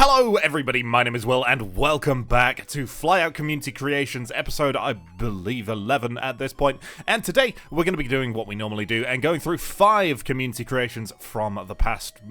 Hello everybody, my name is Will and welcome back to Flyout Community Creations episode, I believe 11 at this point. And today we're going to be doing what we normally do and going through 5 community creations from the past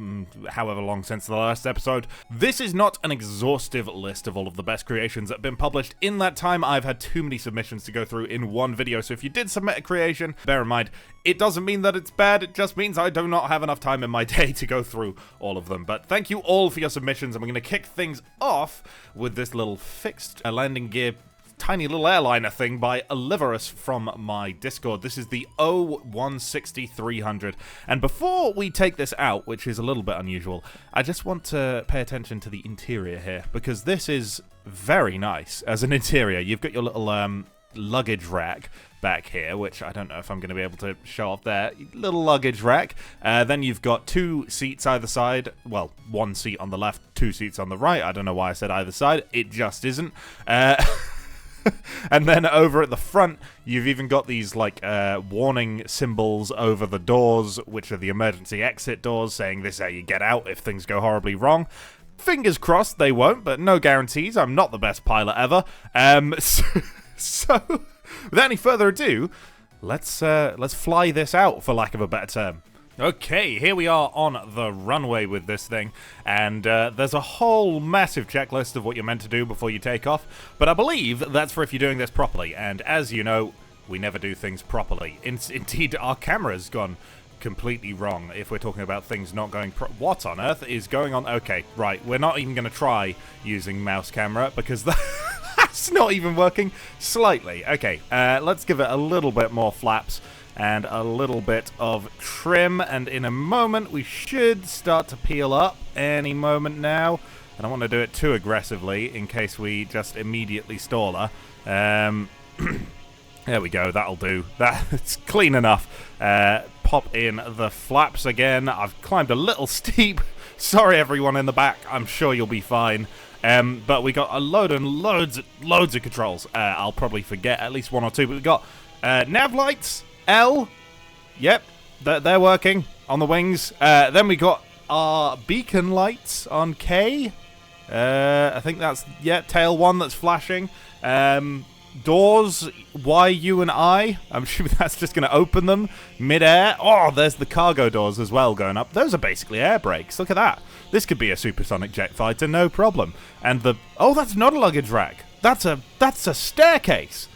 however long since the last episode. This is not an exhaustive list of all of the best creations that have been published. In that time I've had too many submissions to go through in one video, so if you did submit a creation, bear in mind it doesn't mean that it's bad, it just means I do not have enough time in my day to go through all of them. But thank you all for your submissions, and we're going to kick things off with this little fixed landing gear tiny little airliner thing by Oliverus from my Discord. This is the O160-300. And before we take this out, which is a little bit unusual, I just want to pay attention to the interior here, because this is very nice as an interior. You've got your little luggage rack back here, which I don't know if I'm going to be able to show off there. Little luggage rack. Then you've got 2 seats either side. Well, 1 seat on the left, 2 seats on the right. I don't know why I said either side. It just isn't. And then over at the front, you've even got these like warning symbols over the doors, which are the emergency exit doors, saying this is how you get out if things go horribly wrong. Fingers crossed they won't, but no guarantees. I'm not the best pilot ever. So, without any further ado, let's fly this out, for lack of a better term. Okay, here we are on the runway with this thing, and there's a whole massive checklist of what you're meant to do before you take off, but I believe that's for if you're doing this properly, and as you know, we never do things properly. Indeed, our camera's gone completely wrong if we're talking about things not going what on earth is going on? Okay, right, we're not even going to try using mouse camera, because that's not even working slightly. Okay, let's give it a little bit more flaps and a little bit of trim, and in a moment we should start to peel up any moment now. I don't want to do it too aggressively in case we just immediately stall her. There we go, that'll do. That's clean enough. Pop in the flaps again. I've climbed a little steep. Sorry everyone in the back, I'm sure you'll be fine. But we got a load and loads of controls. I'll probably forget at least 1 or 2, but we got nav lights, L, yep, they're working on the wings. Then we got our beacon lights on K. I think that's, yeah, tail 1 that's flashing. Doors, Y, U, and I. I'm assuming that's just going to open them mid-air. Oh, there's the cargo doors as well going up. Those are basically air brakes. Look at that. This could be a supersonic jet fighter, no problem. And the... oh, that's not a luggage rack. That's a staircase.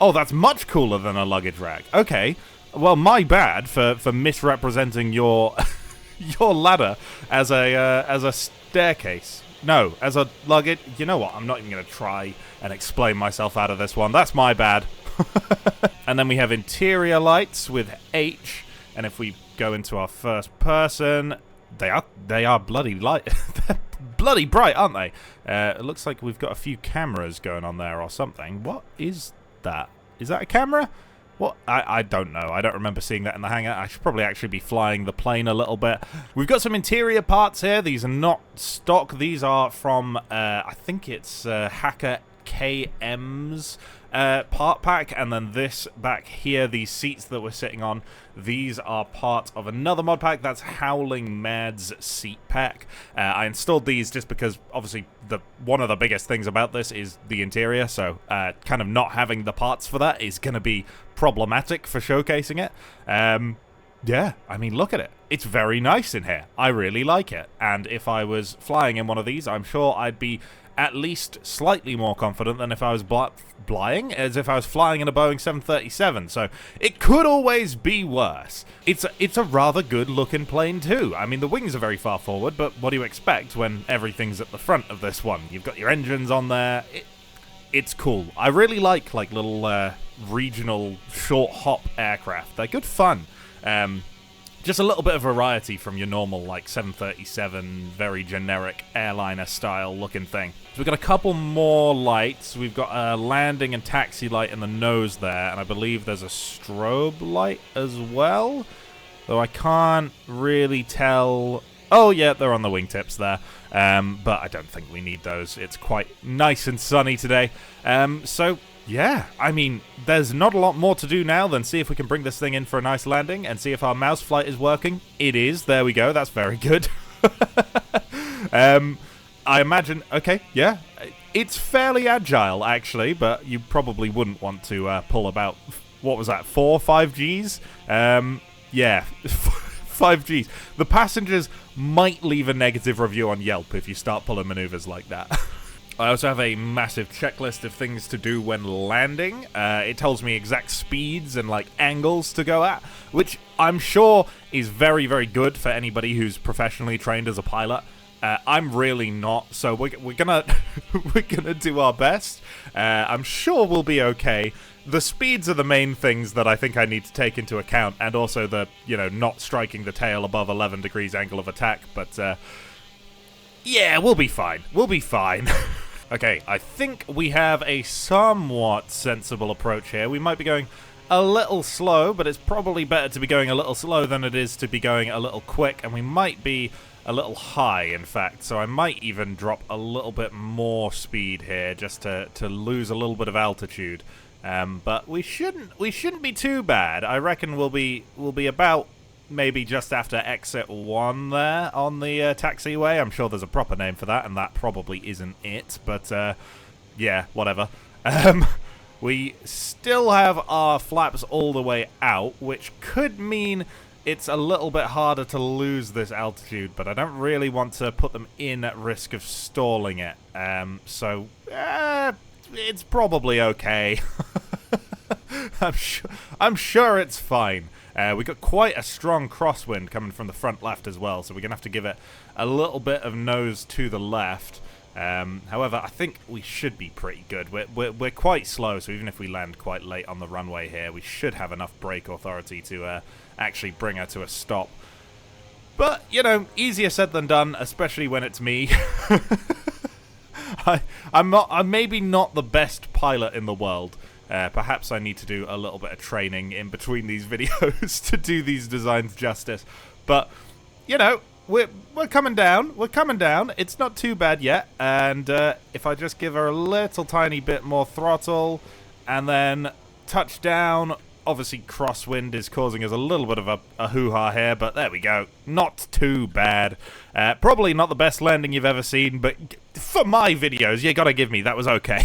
Oh, that's much cooler than a luggage rack. Okay. Well, my bad for misrepresenting your your ladder as a staircase. No, as a luggage... you know what? I'm not even going to try and explain myself out of this one. That's my bad. And then we have interior lights with H. And if we go into our first person, they are bloody light. They're bloody bright, aren't they? It looks like we've got a few cameras going on there or something. What is that? Is that a camera? What? I don't know. I don't remember seeing that in the hangar. I should probably actually be flying the plane a little bit. We've got some interior parts here. These are not stock. These are from, I think it's Hacker KM's part pack. And then this back here, these seats that we're sitting on, these are part of another mod pack. That's Howling Mad's seat pack. I installed these just because, obviously, one of the biggest things about this is the interior. So kind of not having the parts for that is going to be problematic for showcasing it. Yeah, I mean, look at it. It's very nice in here. I really like it. And if I was flying in one of these, I'm sure I'd be at least slightly more confident than if I was flying in a Boeing 737. So it could always be worse. It's a rather good looking plane too. I mean, the wings are very far forward, but what do you expect when everything's at the front of this one? You've got your engines on there. It's cool. I really like little regional short hop aircraft. They're good fun. Just a little bit of variety from your normal, like, 737, very generic airliner style looking thing. So we've got a couple more lights. We've got a landing and taxi light in the nose there, and I believe there's a strobe light as well, though I can't really tell. Oh yeah, they're on the wingtips there, but I don't think we need those. It's quite nice and sunny today. So yeah, I mean, there's not a lot more to do now than see if we can bring this thing in for a nice landing and see if our mouse flight is working. It is. There we go. That's very good. I imagine... Okay, yeah. It's fairly agile, actually, but you probably wouldn't want to pull about... What was that, 4 or 5 Gs? Yeah, 5 Gs. The passengers might leave a negative review on Yelp if you start pulling maneuvers like that. I also have a massive checklist of things to do when landing. It tells me exact speeds and like angles to go at, which I'm sure is very, very good for anybody who's professionally trained as a pilot. I'm really not, so we're gonna we're gonna do our best. I'm sure we'll be okay. The speeds are the main things that I think I need to take into account, and also the, you know, not striking the tail above 11 degrees angle of attack. But yeah, we'll be fine. We'll be fine. Okay, I think we have a somewhat sensible approach here. We might be going a little slow, but it's probably better to be going a little slow than it is to be going a little quick, and we might be a little high, in fact, so I might even drop a little bit more speed here just to lose a little bit of altitude. But we shouldn't be too bad. I reckon we'll be about maybe just after exit 1 there on the taxiway. I'm sure there's a proper name for that, and that probably isn't it, but yeah, whatever. We still have our flaps all the way out, which could mean it's a little bit harder to lose this altitude, but I don't really want to put them in at risk of stalling it. So it's probably okay. I'm sure it's fine. We got quite a strong crosswind coming from the front left as well, so we're gonna have to give it a little bit of nose to the left. However, I think we should be pretty good. We're quite slow, so even if we land quite late on the runway here, we should have enough brake authority to actually bring her to a stop. But, you know, easier said than done, especially when it's me. I'm maybe not the best pilot in the world. Perhaps I need to do a little bit of training in between these videos to do these designs justice. But, you know, we're coming down. We're coming down. It's not too bad yet. And if I just give her a little tiny bit more throttle and then touch down, obviously crosswind is causing us a little bit of a hoo-ha here, but there we go. Not too bad. Probably not the best landing you've ever seen, but for my videos, you gotta give me that was okay.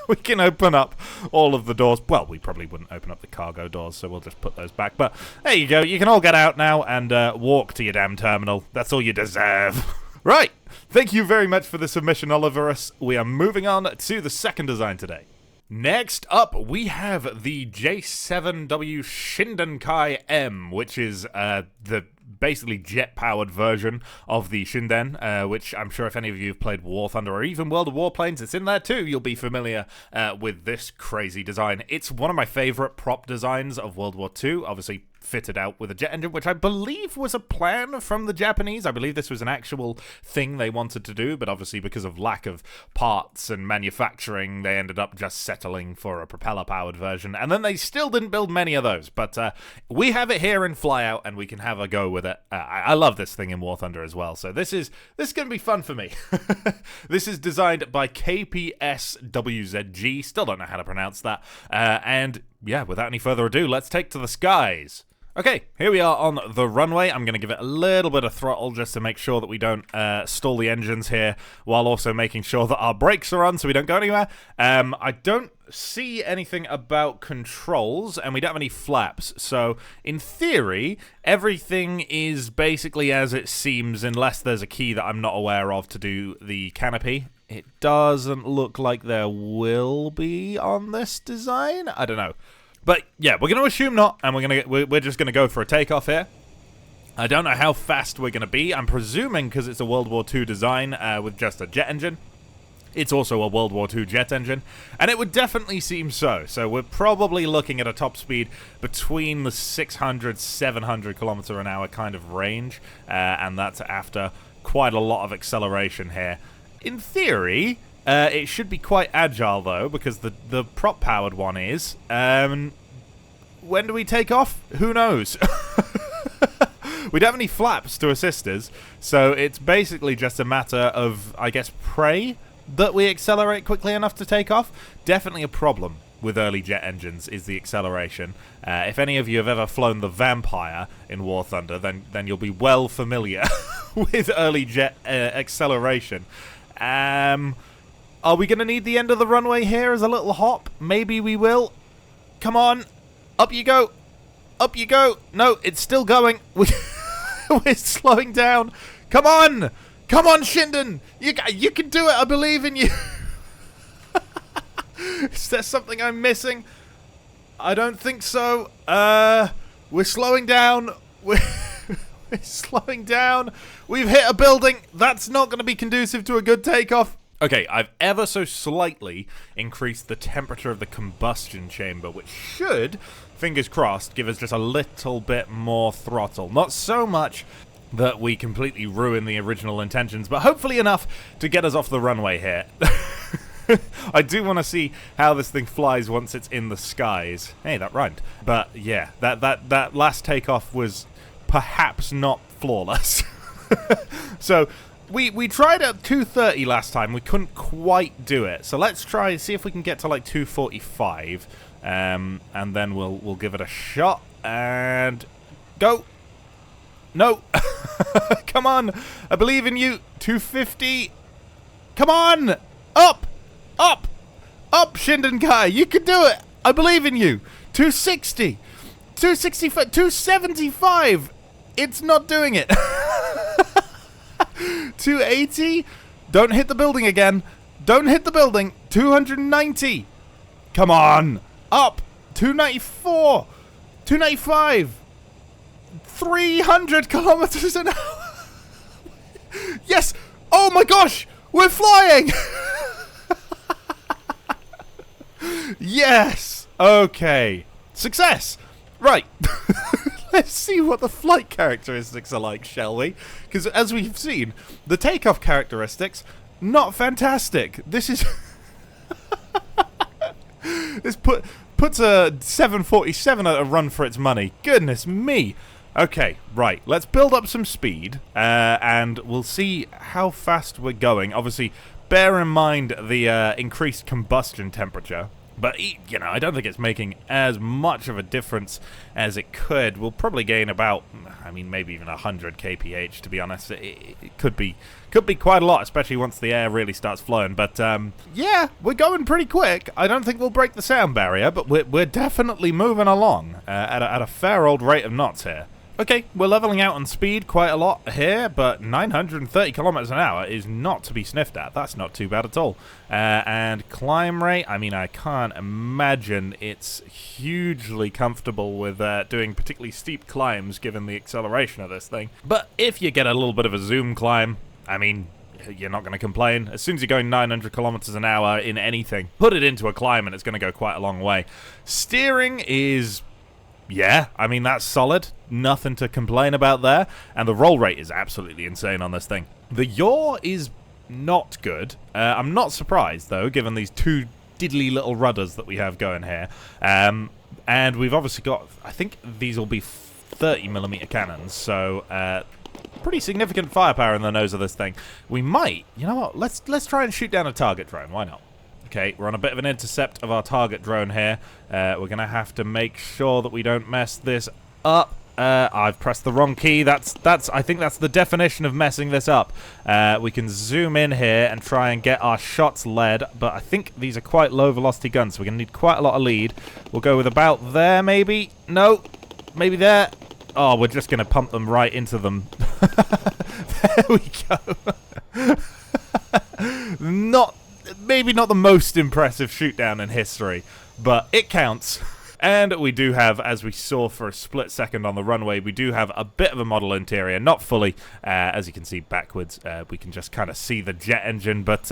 We can open up all of the doors. Well, we probably wouldn't open up the cargo doors, so we'll just put those back. But there you go. You can all get out now and walk to your damn terminal. That's all you deserve. Right. Thank you very much for the submission, Oliverus. We are moving on to the second design today. Next up, we have the J7W Shindenkai M, which is the basically jet-powered version of the Shinden, which I'm sure if any of you have played War Thunder or even World of Warplanes, it's in there too, you'll be familiar with this crazy design. It's one of my favorite prop designs of World War II, obviously fitted out with a jet engine, which I believe was a plan from the Japanese. I believe this was an actual thing they wanted to do, but obviously because of lack of parts and manufacturing, they ended up just settling for a propeller-powered version, and then they still didn't build many of those, but we have it here in Flyout, and we can have a go with it. I love this thing in War Thunder as well, so this is going to be fun for me. This is designed by KPSWZG, still don't know how to pronounce that, and yeah, without any further ado, let's take to the skies. Okay, here we are on the runway. I'm going to give it a little bit of throttle just to make sure that we don't stall the engines here, while also making sure that our brakes are on so we don't go anywhere. I don't see anything about controls, and we don't have any flaps, so in theory, everything is basically as it seems, unless there's a key that I'm not aware of to do the canopy. It doesn't look like there will be on this design. I don't know. But yeah, we're going to assume not, and we're just going to go for a takeoff here. I don't know how fast we're going to be. I'm presuming because it's a World War II design with just a jet engine. It's also a World War II jet engine, and it would definitely seem so. So we're probably looking at a top speed between the 600, 700 kilometer an hour kind of range, and that's after quite a lot of acceleration here. In theory, it should be quite agile, though, because the prop-powered one is. When do we take off? Who knows? We don't have any flaps to assist us, so it's basically just a matter of, I guess, pray that we accelerate quickly enough to take off. Definitely a problem with early jet engines is the acceleration. If any of you have ever flown the Vampire in War Thunder, then you'll be well familiar with early jet acceleration. Are we going to need the end of the runway here as a little hop? Maybe we will. Come on. Up you go. Up you go. No, it's still going. We're slowing down. Come on. Come on, Shinden. You can do it. I believe in you. Is there something I'm missing? I don't think so. We're slowing down. We're slowing down. We've hit a building. That's not going to be conducive to a good takeoff. Okay, I've ever so slightly increased the temperature of the combustion chamber, which should, fingers crossed, give us just a little bit more throttle. Not so much that we completely ruin the original intentions, but hopefully enough to get us off the runway here. I do want to see how this thing flies once it's in the skies. Hey, that rhymed. But yeah, that last takeoff was perhaps not flawless. So we tried at 230 last time. We couldn't quite do it. So let's try and see if we can get to like 245, and then we'll give it a shot and go. No, come on! I believe in you. 250. Come on, up. Up! Up, Shinden Kai! You can do it! I believe in you! 260! 265! 275! It's not doing it! 280? Don't hit the building again! Don't hit the building! 290! Come on! Up! 294! 295! 300 kilometers an hour! Yes! Oh my gosh! We're flying! Yes! Okay. Success! Right. Let's see what the flight characteristics are like, shall we? Because as we've seen, the takeoff characteristics, not fantastic. This is... this puts a 747 at a run for its money. Goodness me! Okay, right. Let's build up some speed, and we'll see how fast we're going. Obviously, bear in mind the increased combustion temperature. But, you know, I don't think it's making as much of a difference as it could. We'll probably gain about, I mean, maybe even 100 kph, to be honest. It could be quite a lot, especially once the air really starts flowing. But, yeah, we're going pretty quick. I don't think we'll break the sound barrier, but we're definitely moving along at a fair old rate of knots here. Okay, we're leveling out on speed quite a lot here, but 930 kilometers an hour is not to be sniffed at. That's not too bad at all. And climb rate, I mean, I can't imagine it's hugely comfortable with doing particularly steep climbs given the acceleration of this thing. But if you get a little bit of a zoom climb, I mean, you're not going to complain. As soon as you're going 900 kilometers an hour in anything, put it into a climb and it's going to go quite a long way. Steering is... yeah, I mean, that's solid. Nothing to complain about there. And the roll rate is absolutely insane on this thing. The yaw is not good. I'm not surprised, though, given these two diddly little rudders that we have going here. And we've obviously got, I think these will be 30mm cannons, so pretty significant firepower in the nose of this thing. We might, you know what, let's try and shoot down a target drone. Why not? Okay, we're on a bit of an intercept of our target drone here. We're going to have to make sure that we don't mess this up. I've pressed the wrong key. I think that's the definition of messing this up. We can zoom in here and try and get our shots led, but I think these are quite low velocity guns, so we're going to need quite a lot of lead. We'll go with about there, maybe. No, maybe there. Oh, we're just going to pump them right into them. There we go. Maybe not the most impressive shoot-down in history, but it counts. And we do have, as we saw for a split second on the runway, we do have a bit of a model interior, not fully. As you can see backwards, we can just kind of see the jet engine, but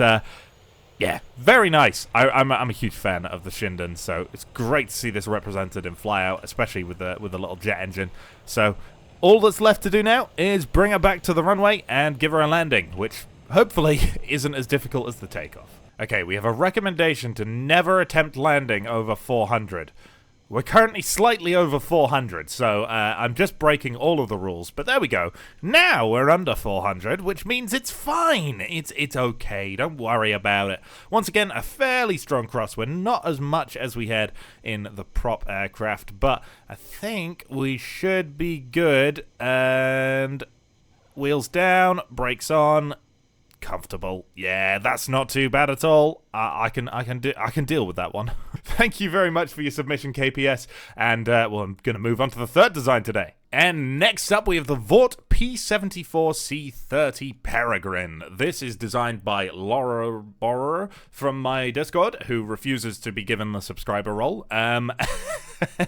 yeah, very nice. I'm a huge fan of the Shinden, so it's great to see this represented in Flyout, especially with the little jet engine. So all that's left to do now is bring her back to the runway and give her a landing, which hopefully isn't as difficult as the takeoff. Okay, we have a recommendation to never attempt landing over 400. We're currently slightly over 400, so I'm just breaking all of the rules. But there we go. Now we're under 400, which means it's fine. It's okay. Don't worry about it. Once again, a fairly strong crosswind. Not as much as we had in the prop aircraft, but I think we should be good. And wheels down, brakes on. comfortable. Yeah, that's not too bad at all. I can deal with that one. Thank you very much for your submission, KPS. And well, I'm gonna move on to the third design today. And next up, we have the Vought P74C30 Peregrine. This is designed by Laura Borer from my Discord, who refuses to be given the subscriber role, and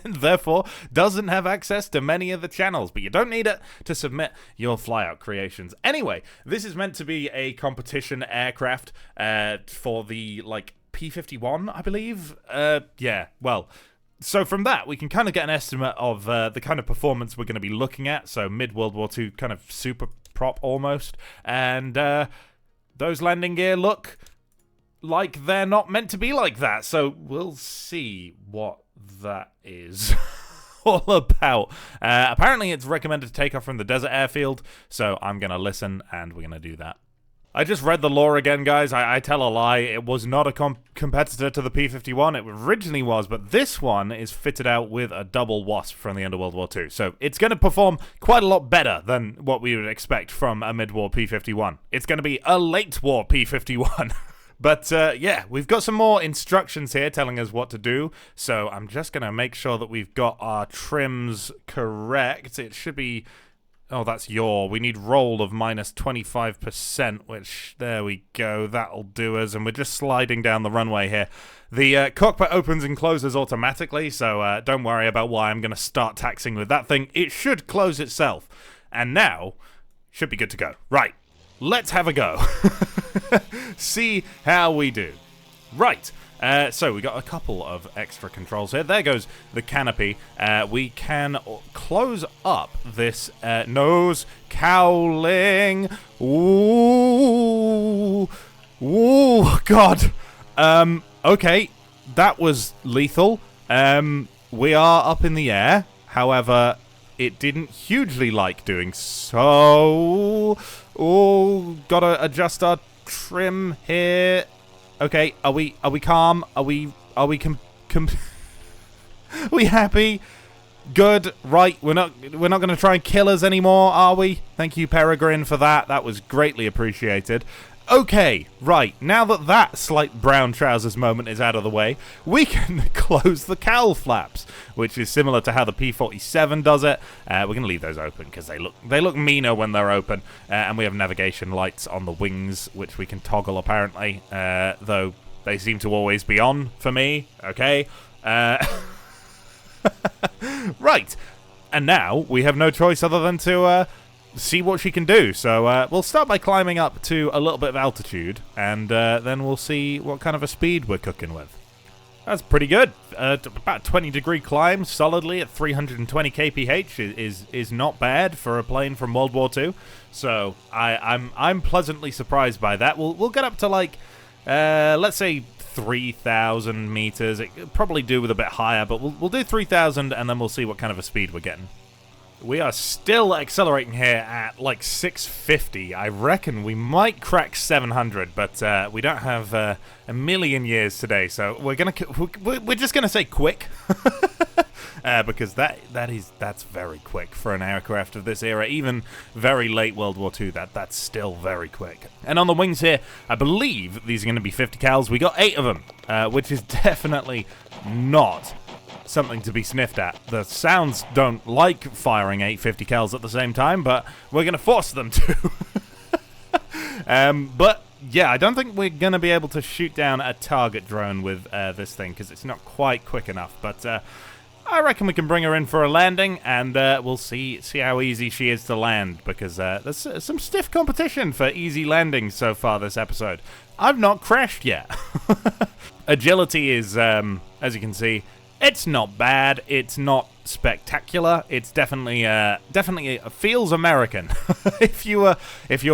therefore doesn't have access to many of the channels, but you don't need it to submit your flyout creations. Anyway, this is meant to be a competition aircraft for the, like, P51, I believe? Yeah, well... So from that, we can kind of get an estimate of the kind of performance we're going to be looking at. So mid-World War II, kind of super prop almost. And those landing gear look like they're not meant to be like that. So we'll see what that is all about. Apparently, it's recommended to take off from the desert airfield. So I'm going to listen, and we're going to do that. I just read the lore again, guys. I tell a lie. It was not a competitor to the P-51. It originally was, but this one is fitted out with a double Wasp from the end of World War II. So it's going to perform quite a lot better than what we would expect from a mid-war P-51. It's going to be a late-war P-51. But, yeah, we've got some more instructions here telling us what to do. So I'm just going to make sure that we've got our trims correct. It should be... Oh, that's yaw. We need roll of minus 25%, which, there we go, that'll do us. And we're just sliding down the runway here. The cockpit opens and closes automatically, so don't worry about why I'm going to start taxing with that thing. It should close itself. And now, should be good to go. Right, let's have a go. See how we do. Right. So we got a couple of extra controls here. There goes the canopy. We can close up this nose cowling. Ooh, ooh, God. Okay, that was lethal. We are up in the air. However, it didn't hugely like doing so. Oh, gotta adjust our trim here. Okay, are we calm? Are we we happy? Good. Right, we're not going to try and kill us anymore, are we? Thank you, Peregrine, for that. That was greatly appreciated. Okay, right, now that that slight brown trousers moment is out of the way, we can close the cowl flaps, which is similar to how the P-47 does it. We're going to leave those open because they look meaner when they're open, and we have navigation lights on the wings, which we can toggle apparently, though they seem to always be on for me, okay? Right, and now we have no choice other than to... see what she can do. So we'll start by climbing up to a little bit of altitude, and then we'll see what kind of a speed we're cooking with. That's pretty good. About 20-degree climb, solidly at 320 kph is not bad for a plane from World War II. So I'm pleasantly surprised by that. We'll get up to like let's say 3,000 meters. It could probably do with a bit higher, but we'll do 3,000, and then we'll see what kind of a speed we're getting. We are still accelerating here at like 650. I reckon we might crack 700, but we don't have a million years today, so we're just gonna say quick, because that's very quick for an aircraft of this era. Even very late World War II, that's still very quick. And on the wings here, I believe these are going to be 50 cals. We got 8 of them, which is definitely not something to be sniffed at. The sounds don't like firing 850 cals at the same time, but we're going to force them to. But yeah, I don't think we're going to be able to shoot down a target drone with this thing because it's not quite quick enough. But I reckon we can bring her in for a landing, and we'll see how easy she is to land, because there's some stiff competition for easy landings so far this episode. I've not crashed yet. Agility is, as you can see, it's not bad. It's not spectacular. It's definitely feels American. If you're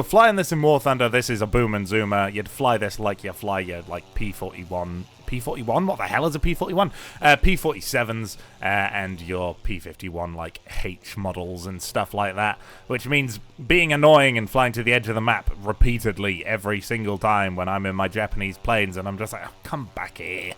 flying this in War Thunder, this is a boom and zoomer. You'd fly this like you fly your like P-41. P-41? What the hell is a P-41? P-47s and your P-51 like H models and stuff like that, which means being annoying and flying to the edge of the map repeatedly every single time when I'm in my Japanese planes, and I'm just like, oh, come back here.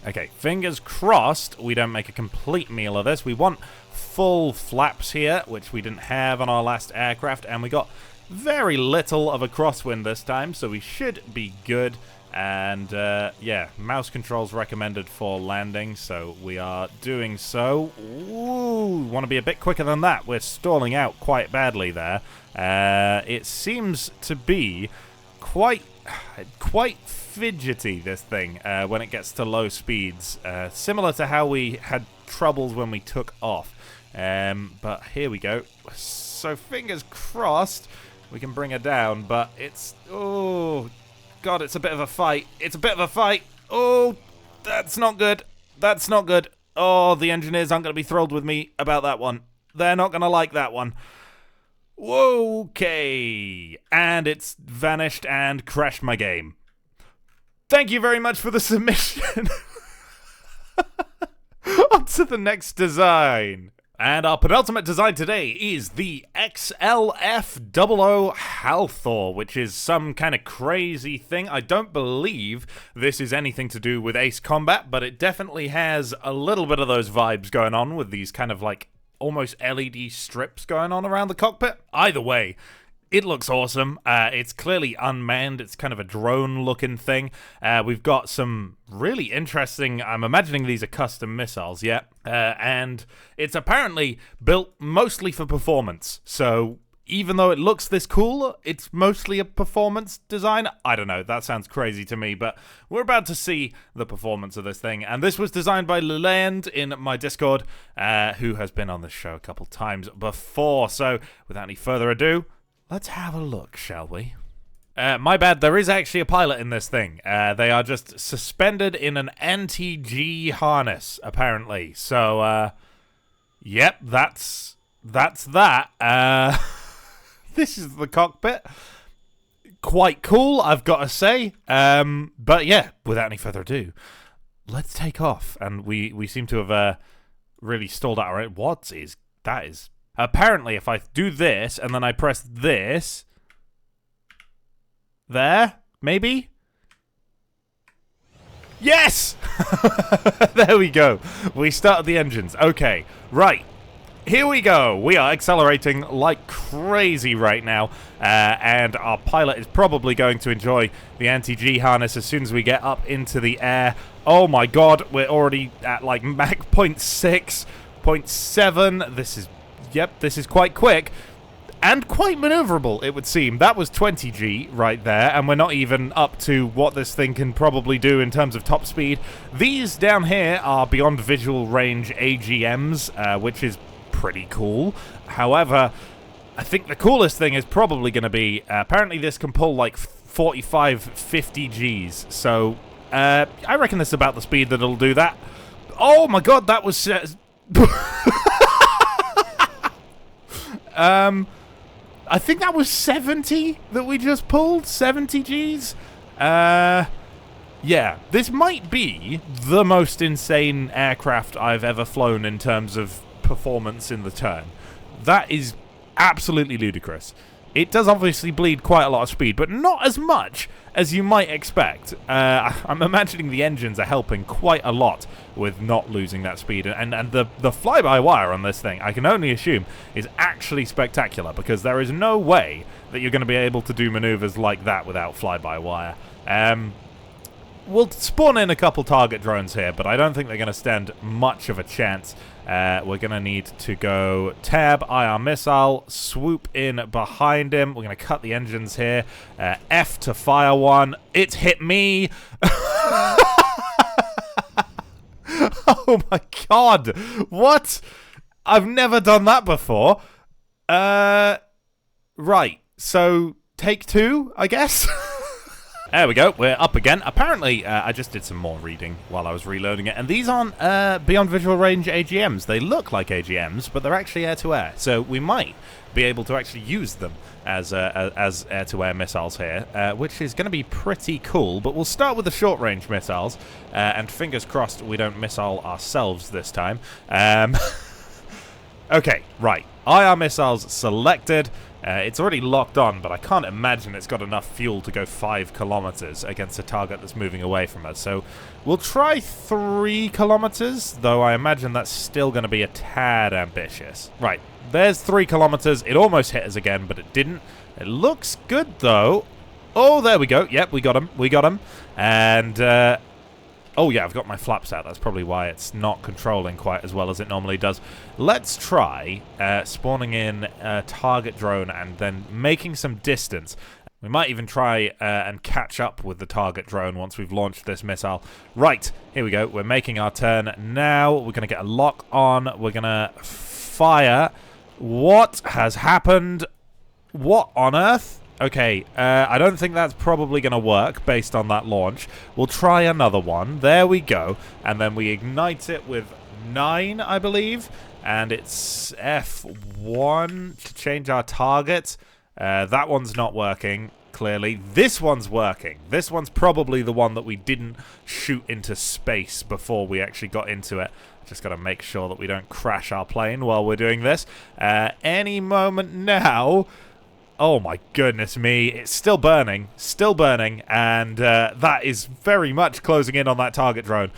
Okay, fingers crossed we don't make a complete meal of this. We want full flaps here, which we didn't have on our last aircraft, and we got very little of a crosswind this time, so we should be good. And yeah, mouse controls recommended for landing, so we are doing so. Ooh, want to be a bit quicker than that. We're stalling out quite badly there. It seems to be quite fidgety, this thing, when it gets to low speeds. Similar to how we had troubles when we took off. But here we go. So fingers crossed we can bring her down, but it's... oh... God, it's a bit of a fight. It's a bit of a fight. Oh, that's not good. That's not good. Oh, the engineers aren't going to be thrilled with me about that one. They're not going to like that one. Okay. And it's vanished and crashed my game. Thank you very much for the submission. On to the next design. And our penultimate design today is the XLF00 Halthor, which is some kind of crazy thing. I don't believe this is anything to do with Ace Combat, but it definitely has a little bit of those vibes going on with these kind of like almost LED strips going on around the cockpit. Either way, it looks awesome. It's clearly unmanned. It's kind of a drone-looking thing. We've got some really interesting... I'm imagining these are custom missiles, yeah. And it's apparently built mostly for performance. So even though it looks this cool, it's mostly a performance design. I don't know. That sounds crazy to me, but we're about to see the performance of this thing. And this was designed by Leland in my Discord, who has been on the show a couple times before. So without any further ado... let's have a look, shall we? My bad, there is actually a pilot in this thing. They are just suspended in an NTG harness, apparently. So, yep, that's that. This is the cockpit. Quite cool, I've got to say. But yeah, without any further ado, let's take off. And we seem to have really stalled out. Right? What is that? Is apparently, if I do this, and then I press this... there? Maybe? Yes! There we go. We started the engines. Okay, right. Here we go. We are accelerating like crazy right now. And our pilot is probably going to enjoy the anti-G harness as soon as we get up into the air. Oh my god, we're already at like Mach 0.6, 0.7. This is... yep, this is quite quick and quite maneuverable, it would seem. That was 20G right there, and we're not even up to what this thing can probably do in terms of top speed. These down here are beyond visual range AGMs, which is pretty cool. However, I think the coolest thing is probably going to be, apparently this can pull like 45, 50 Gs. So, I reckon this is about the speed that it'll do that. Oh my god, that was... I think that was 70 that we just pulled. 70 Gs. Yeah, this might be the most insane aircraft I've ever flown in terms of performance in the turn. That is absolutely ludicrous. It does obviously bleed quite a lot of speed, but not as much as you might expect. I'm imagining the engines are helping quite a lot with not losing that speed. And the fly-by-wire on this thing, I can only assume, is actually spectacular, because there is no way that you're going to be able to do maneuvers like that without fly-by-wire. We'll spawn in a couple target drones here, but I don't think they're going to stand much of a chance. We're going to need to go tab, IR missile, swoop in behind him. We're going to cut the engines here. F to fire one. It's hit me. Oh my god. What? I've never done that before. Right. So, take two, I guess? There we go, we're up again. Apparently, I just did some more reading while I was reloading it, and these aren't beyond visual range AGMs. They look like AGMs, but they're actually air-to-air, so we might be able to actually use them as air-to-air missiles here, which is going to be pretty cool. But we'll start with the short-range missiles, and fingers crossed we don't missile ourselves this time. Okay, right. IR missiles selected. It's already locked on, but I can't imagine it's got enough fuel to go 5 kilometers against a target that's moving away from us. So we'll try 3 kilometers, though I imagine that's still going to be a tad ambitious. Right, there's 3 kilometers. It almost hit us again, but it didn't. It looks good, though. Oh, there we go. Yep, we got him. We got him. And, oh, yeah, I've got my flaps out. That's probably why it's not controlling quite as well as it normally does. Let's try spawning in a target drone and then making some distance. We might even try and catch up with the target drone once we've launched this missile. Right, here we go. We're making our turn now. We're going to get a lock on. We're going to fire. What has happened? What on earth? Okay, I don't think that's probably going to work based on that launch. We'll try another one. There we go. And then we ignite it with 9, I believe. And it's F1 to change our target. That one's not working, clearly. This one's working. This one's probably the one that we didn't shoot into space before we actually got into it. Just got to make sure that we don't crash our plane while we're doing this. Any moment now... Oh my goodness me, it's still burning, and that is very much closing in on that target drone.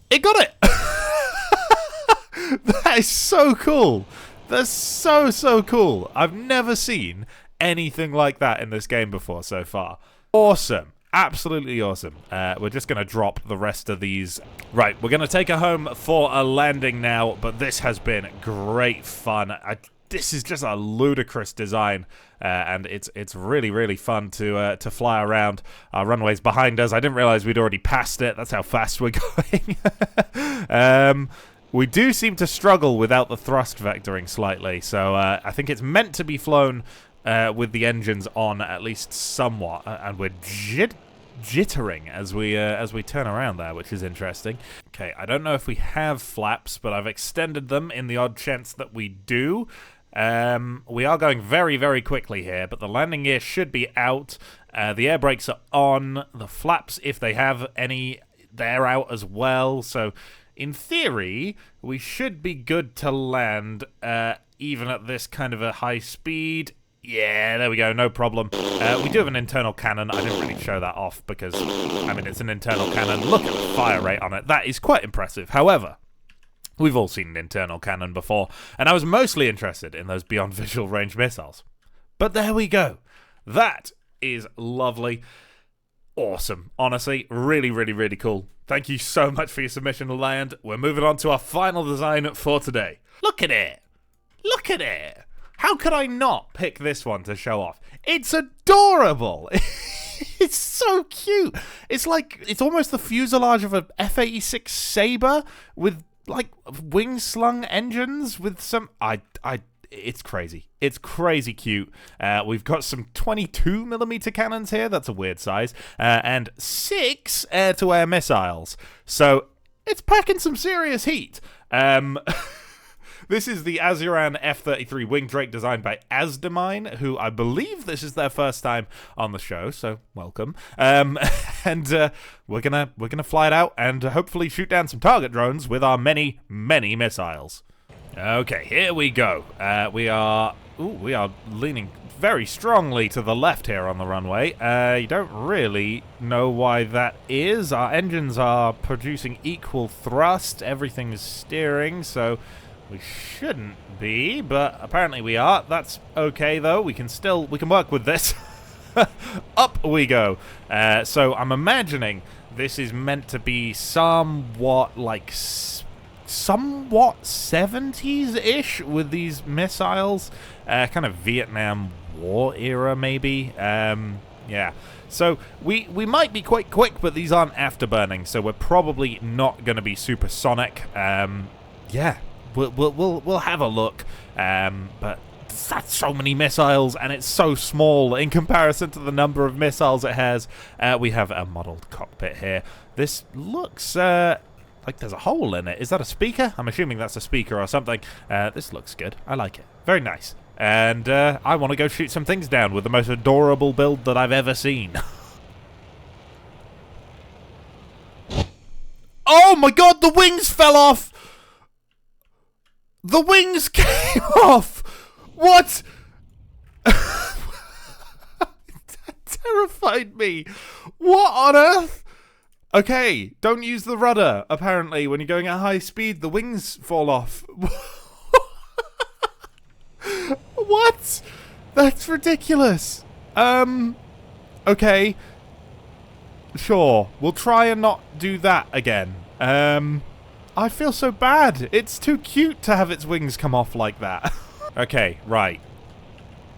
It got it! That is so cool. That's so cool. I've never seen anything like that in this game before so far. Awesome. Absolutely awesome. We're just going to drop the rest of these. Right, we're going to take her home for a landing now, but this has been great fun. This is just a ludicrous design, and it's really fun to fly around. Our runway's behind us. I didn't realize we'd already passed it. That's how fast we're going. We do seem to struggle without the thrust vectoring slightly, so I think it's meant to be flown with the engines on at least somewhat, and we're jittering as we turn around there, which is interesting. Okay, I don't know if we have flaps, but I've extended them in the odd chance that we do. We are going very quickly here, but the landing gear should be out. The air brakes are on. The flaps, if they have any, they're out as well. So, in theory, we should be good to land, even at this kind of a high speed. Yeah, there we go, no problem. We do have an internal cannon. I didn't really show that off because, I mean, it's an internal cannon. Look at the fire rate on it. That is quite impressive. However, we've all seen an internal cannon before, and I was mostly interested in those beyond visual range missiles. But there we go. That is lovely. Awesome. Honestly, really cool. Thank you so much for your submission, Land. We're moving on to our final design for today. Look at it. Look at it. How could I not pick this one to show off? It's adorable. It's so cute. It's like, it's almost the fuselage of a F-86 Sabre with like wing slung engines with some, it's crazy. It's crazy cute. We've got some 22mm cannons here. That's a weird size. And 6 air-to-air missiles. So it's packing some serious heat. This is the Azuran F-33 Wing Drake designed by Asdamine, who I believe this is their first time on the show, so welcome. And we're gonna fly it out and hopefully shoot down some target drones with our many missiles. Okay, here we go. We are leaning very strongly to the left here on the runway. You don't really know why that is. Our engines are producing equal thrust. Everything's steering, so we shouldn't be, but apparently we are. That's okay, though. We can work with this. Up we go. So I'm imagining this is meant to be somewhat 70s-ish with these missiles. Kind of Vietnam War era, maybe. Yeah. So we might be quite quick, but these aren't afterburning, so we're probably not going to be supersonic. Yeah. We'll have a look, but that's so many missiles, and it's so small in comparison to the number of missiles it has. We have a modelled cockpit here. This looks like there's a hole in it. Is that a speaker? I'm assuming that's a speaker or something. This looks good. I like it. Very nice. And I want to go shoot some things down with the most adorable build that I've ever seen. Oh my god, the wings fell off! The wings came off! What? terrified me. What on earth? Okay, don't use the rudder. Apparently, when you're going at high speed, the wings fall off. What? That's ridiculous. Okay. Sure, we'll try and not do that again. I feel so bad. It's too cute to have its wings come off like that. Okay, right.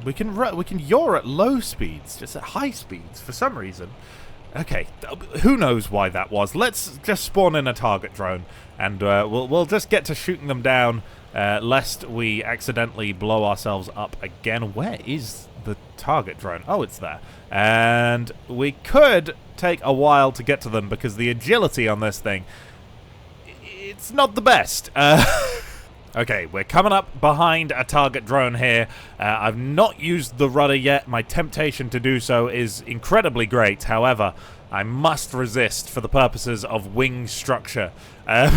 We can yaw at low speeds, just at high speeds for some reason. Okay, who knows why that was. Let's just spawn in a target drone, and we'll just get to shooting them down, lest we accidentally blow ourselves up again. Where is the target drone? Oh, it's there. And we could take a while to get to them because the agility on this thing, it's not the best. Okay, we're coming up behind a target drone here. I've not used the rudder yet. My temptation to do so is incredibly great. However, I must resist for the purposes of wing structure. I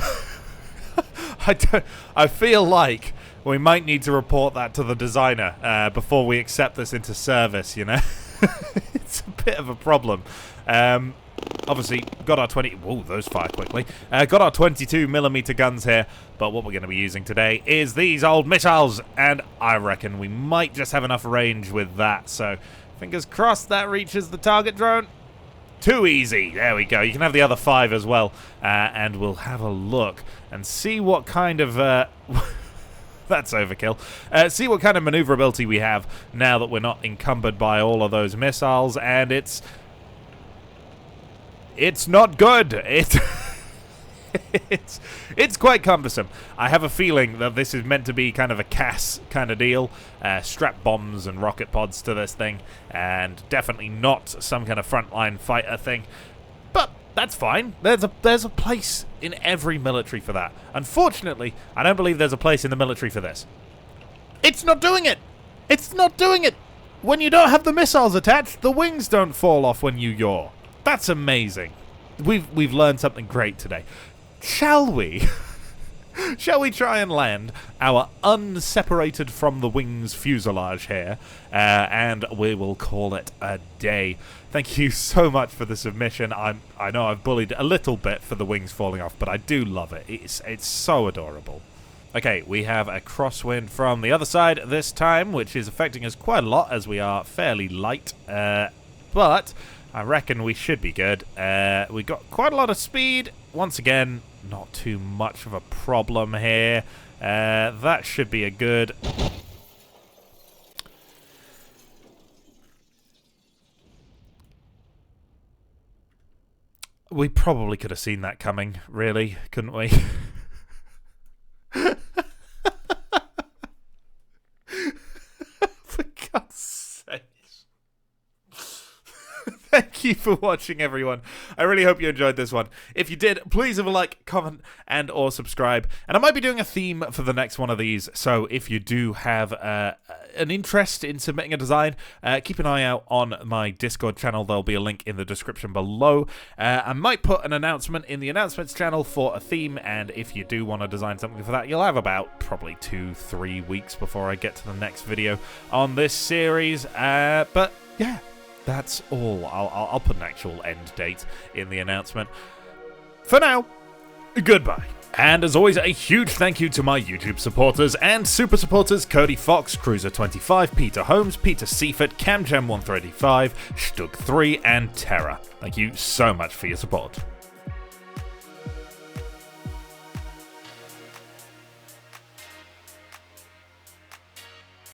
feel like we might need to report that to the designer before we accept this into service, you know? It's a bit of a problem. Obviously, got our 20... Whoa, those fire quickly. Got our 22mm guns here, but what we're going to be using today is these old missiles, and I reckon we might just have enough range with that, so fingers crossed that reaches the target drone. Too easy. There we go. You can have the other 5 as well, and we'll have a look and see what kind of... That's overkill. See what kind of maneuverability we have now that we're not encumbered by all of those missiles, and it's not good. It's quite cumbersome. I have a feeling that this is meant to be kind of a CAS kind of deal. Strap bombs and rocket pods to this thing, and definitely not some kind of frontline fighter thing. But that's fine. There's a place in every military for that. Unfortunately, I don't believe there's a place in the military for this. It's not doing it. It's not doing it. When you don't have the missiles attached, the wings don't fall off when you yaw. That's amazing. We've learned something great today. Shall we? Shall we try and land our unseparated from the wings fuselage here, and we will call it a day. Thank you so much for the submission. I know I've bullied a little bit for the wings falling off, but I do love it. It's so adorable. Okay, we have a crosswind from the other side this time, which is affecting us quite a lot as we are fairly light, but I reckon we should be good. We got quite a lot of speed. Once again, not too much of a problem here. That should be a good... We probably could have seen that coming, really, couldn't we? For God's sake. Thank you for watching, everyone. I really hope you enjoyed this one. If you did, please leave a like, comment, and or subscribe. And I might be doing a theme for the next one of these, so if you do have an interest in submitting a design, keep an eye out on my Discord channel. There'll be a link in the description below. I might put an announcement in the announcements channel for a theme, and if you do want to design something for that, you'll have about probably 2-3 weeks before I get to the next video on this series. But yeah. That's all. I'll put an actual end date in the announcement. For now, goodbye. And as always, a huge thank you to my YouTube supporters and super supporters: Cody Fox, Cruiser25, Peter Holmes, Peter Seifert, CamJam135, Stug3, and Terra. Thank you so much for your support.